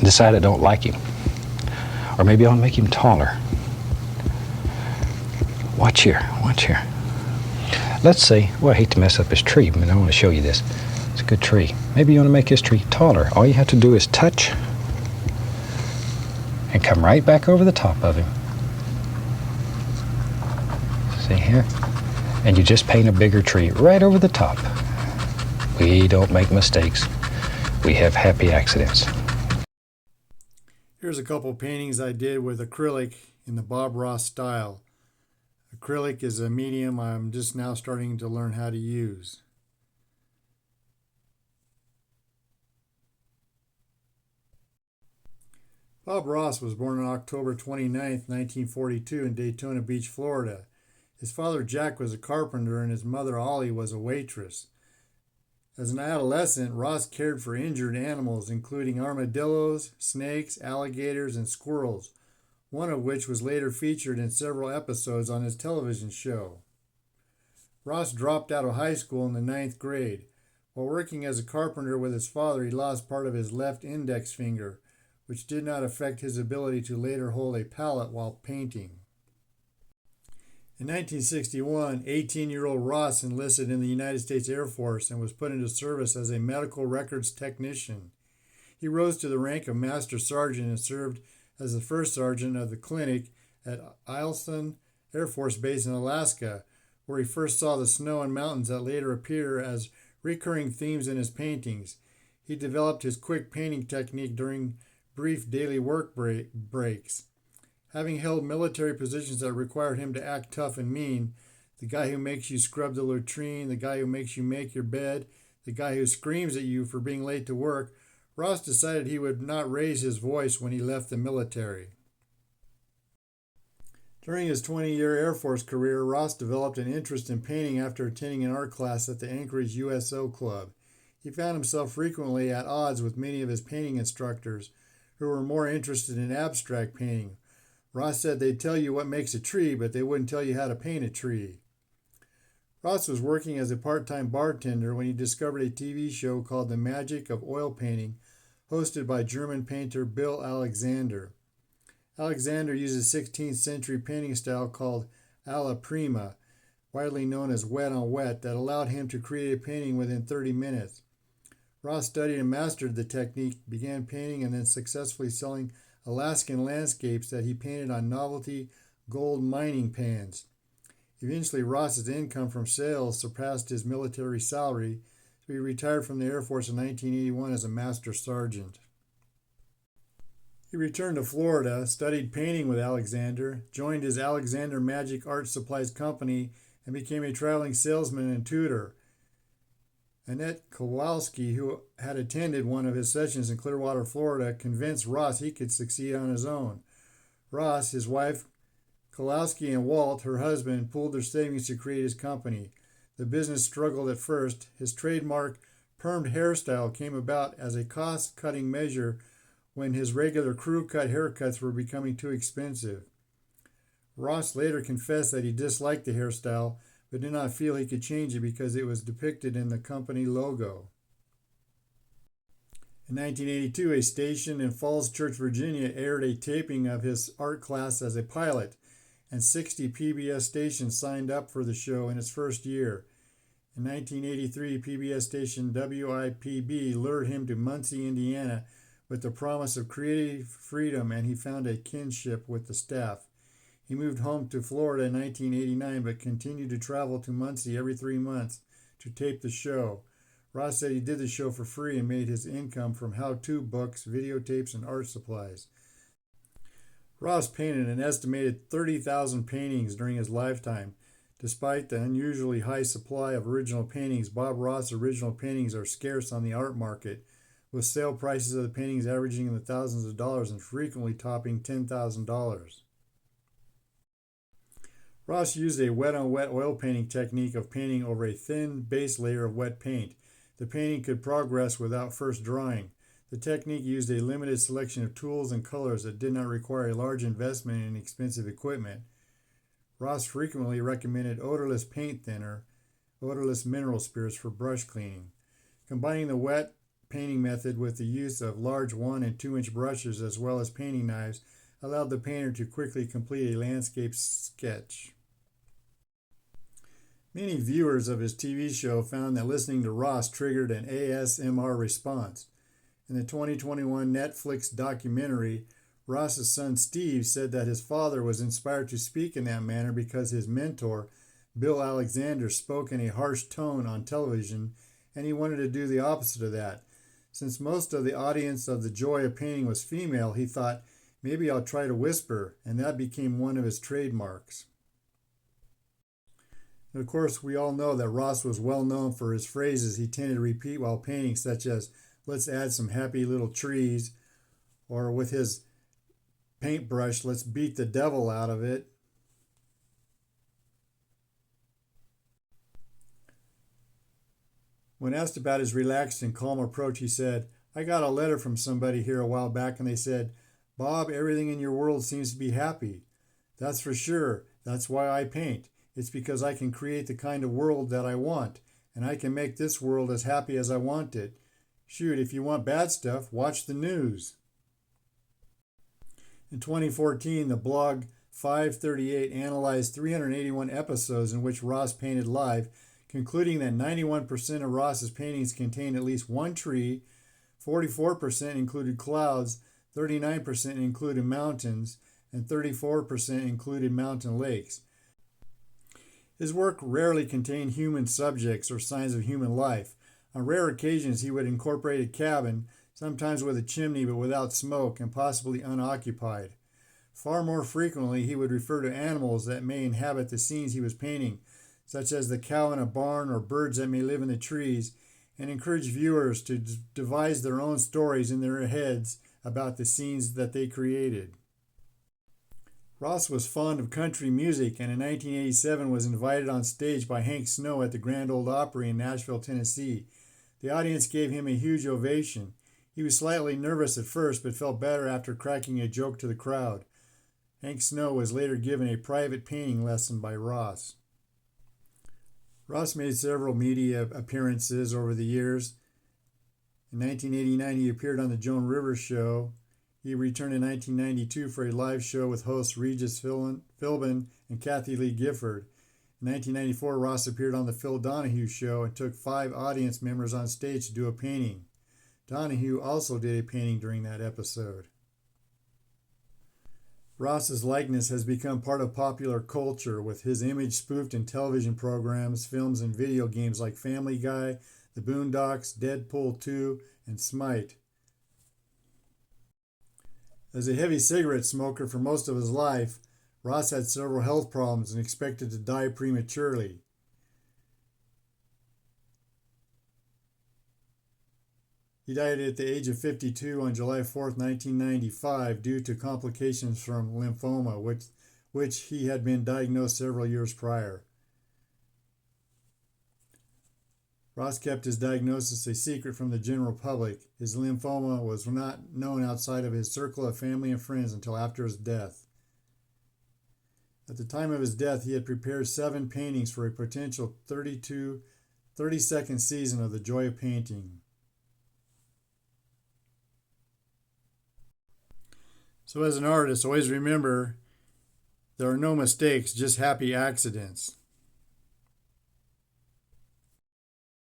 Decide I don't like him. Or maybe I'll make him taller. Watch here, watch here. Let's say, well, I hate to mess up his tree, but I want to show you this. It's a good tree. Maybe you want to make his tree taller. All you have to do is touch and come right back over the top of him. See here? And you just paint a bigger tree right over the top. We don't make mistakes. We have happy accidents. Here's a couple paintings I did with acrylic in the Bob Ross style. Acrylic is a medium I'm just now starting to learn how to use. Bob Ross was born on October 29, 1942 in Daytona Beach, Florida. His father Jack was a carpenter and his mother Ollie was a waitress. As an adolescent, Ross cared for injured animals including armadillos, snakes, alligators, and squirrels, one of which was later featured in several episodes on his television show. Ross dropped out of high school in the 9th grade. While working as a carpenter with his father, he lost part of his left index finger, which did not affect his ability to later hold a palette while painting. In 1961, 18-year-old Ross enlisted in the United States Air Force and was put into service as a medical records technician. He rose to the rank of Master Sergeant and served as the first sergeant of the clinic at Eielson Air Force Base in Alaska, where he first saw the snow and mountains that later appear as recurring themes in his paintings. He developed his quick painting technique during brief daily work breaks. Having held military positions that required him to act tough and mean, the guy who makes you scrub the latrine, the guy who makes you make your bed, the guy who screams at you for being late to work, Ross decided he would not raise his voice when he left the military. During his 20-year Air Force career, Ross developed an interest in painting after attending an art class at the Anchorage USO Club. He found himself frequently at odds with many of his painting instructors, who were more interested in abstract painting. Ross said they'd tell you what makes a tree, but they wouldn't tell you how to paint a tree. Ross was working as a part-time bartender when he discovered a TV show called The Magic of Oil Painting, hosted by German painter Bill Alexander. Alexander uses a 16th century painting style called alla prima, widely known as wet on wet, that allowed him to create a painting within 30 minutes. Ross studied and mastered the technique, began painting, and then successfully selling Alaskan landscapes that he painted on novelty gold mining pans. Eventually, Ross's income from sales surpassed his military salary, so he retired from the Air Force in 1981 as a master sergeant. He returned to Florida, studied painting with Alexander, joined his Alexander Magic Art Supplies Company, and became a traveling salesman and tutor. Annette Kowalski, who had attended one of his sessions in Clearwater, Florida, convinced Ross he could succeed on his own. Ross, his wife, Kowalski, and Walt, her husband, pooled their savings to create his company. The business struggled at first. His trademark permed hairstyle came about as a cost-cutting measure when his regular crew-cut haircuts were becoming too expensive. Ross later confessed that he disliked the hairstyle, but did not feel he could change it because it was depicted in the company logo. In 1982, a station in Falls Church, Virginia aired a taping of his art class as a pilot, and 60 PBS stations signed up for the show in its first year. In 1983, PBS station WIPB lured him to Muncie, Indiana, with the promise of creative freedom, and he found a kinship with the staff. He moved home to Florida in 1989, but continued to travel to Muncie every 3 months to tape the show. Ross said he did the show for free and made his income from how-to books, videotapes, and art supplies. Ross painted an estimated 30,000 paintings during his lifetime. Despite the unusually high supply of original paintings, Bob Ross original paintings are scarce on the art market, with sale prices of the paintings averaging in the thousands of dollars and frequently topping $10,000. Ross used a wet-on-wet oil painting technique of painting over a thin base layer of wet paint. The painting could progress without first drying. The technique used a limited selection of tools and colors that did not require a large investment in expensive equipment. Ross frequently recommended odorless paint thinner, odorless mineral spirits for brush cleaning. Combining the wet painting method with the use of large 1 and 2-inch brushes as well as painting knives allowed the painter to quickly complete a landscape sketch. Many viewers of his TV show found that listening to Ross triggered an ASMR response. In the 2021 Netflix documentary, Ross's son Steve said that his father was inspired to speak in that manner because his mentor, Bill Alexander, spoke in a harsh tone on television, and he wanted to do the opposite of that. Since most of the audience of The Joy of Painting was female, he thought, maybe I'll try to whisper, and that became one of his trademarks. And of course, we all know that Ross was well known for his phrases he tended to repeat while painting, such as, let's add some happy little trees, or with his paintbrush, let's beat the devil out of it. When asked about his relaxed and calm approach, he said, I got a letter from somebody here a while back and they said, Bob, everything in your world seems to be happy. That's for sure. That's why I paint. It's because I can create the kind of world that I want, and I can make this world as happy as I want it. Shoot, if you want bad stuff, watch the news. In 2014, the blog 538 analyzed 381 episodes in which Ross painted live, concluding that 91% of Ross's paintings contained at least one tree, 44% included clouds, 39% included mountains, and 34% included mountain lakes. His work rarely contained human subjects or signs of human life. On rare occasions, he would incorporate a cabin, sometimes with a chimney but without smoke and possibly unoccupied. Far more frequently, he would refer to animals that may inhabit the scenes he was painting, such as the cow in a barn or birds that may live in the trees, and encourage viewers to devise their own stories in their heads about the scenes that they created. Ross was fond of country music and in 1987 was invited on stage by Hank Snow at the Grand Ole Opry in Nashville, Tennessee. The audience gave him a huge ovation. He was slightly nervous at first but felt better after cracking a joke to the crowd. Hank Snow was later given a private painting lesson by Ross. Ross made several media appearances over the years. In 1989, he appeared on The Joan Rivers Show. He returned in 1992 for a live show with hosts Regis Philbin and Kathie Lee Gifford. In 1994, Ross appeared on The Phil Donahue Show and took 5 audience members on stage to do a painting. Donahue also did a painting during that episode. Ross's likeness has become part of popular culture, with his image spoofed in television programs, films, and video games like Family Guy, The Boondocks, Deadpool 2, and Smite. As a heavy cigarette smoker for most of his life, Ross had several health problems and expected to die prematurely. He died at the age of 52 on July 4, 1995, due to complications from lymphoma, which he had been diagnosed several years prior. Ross kept his diagnosis a secret from the general public. His lymphoma was not known outside of his circle of family and friends until after his death. At the time of his death, he had prepared 7 paintings for a potential 30-second season of The Joy of Painting. So as an artist, always remember, there are no mistakes, just happy accidents.